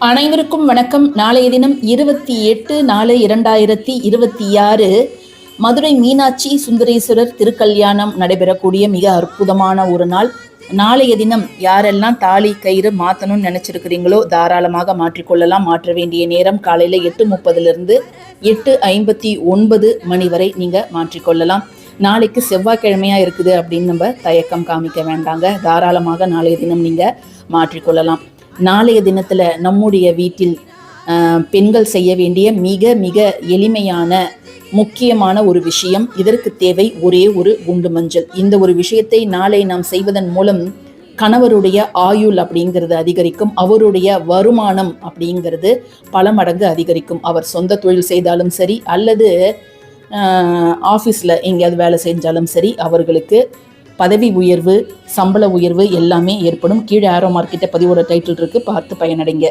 அனைவருக்கும் வணக்கம். நாளைய தினம் 28/4/2026 மதுரை மீனாட்சி சுந்தரேஸ்வரர் திருக்கல்யாணம் நடைபெறக்கூடிய மிக அற்புதமான ஒரு நாள். நாளைய தினம் யாரெல்லாம் தாலி கயிறு மாற்றணும்னு நினைச்சிருக்கிறீங்களோ தாராளமாக மாற்றிக்கொள்ளலாம். மாற்ற வேண்டிய நேரம் காலையில் 8:30 8:59 மணி வரை நீங்கள் மாற்றிக்கொள்ளலாம். நாளைக்கு செவ்வாய்க்கிழமையாக இருக்குது அப்படின்னு நம்ம தயக்கம் காமிக்க வேண்டாங்க. தாராளமாக நாளைய தினம் நீங்கள் மாற்றிக்கொள்ளலாம். நாளைய தினத்தில் நம்முடைய வீட்டில் பெண்கள் செய்ய வேண்டிய மிக மிக எளிமையான முக்கியமான ஒரு விஷயம். இதற்கு தேவை ஒரே ஒரு குண்டு மஞ்சள். இந்த ஒரு விஷயத்தை நாளை நாம் செய்வதன் மூலம் கணவருடைய ஆயுள் அப்படிங்கிறது அதிகரிக்கும். அவருடைய வருமானம் அப்படிங்கிறது பல மடங்கு அதிகரிக்கும். அவர் சொந்த தொழில் செய்தாலும் சரி அல்லது ஆஃபீஸில் எங்கேயாவது வேலை செஞ்சாலும் சரி அவர்களுக்கு பதவி உயர்வு, சம்பள உயர்வு எல்லாமே ஏற்படும். கீழே ஆரோ மார்க்கெட்டை பதிவோட டைட்டில் இருக்குது, பார்த்து பயனடைங்க.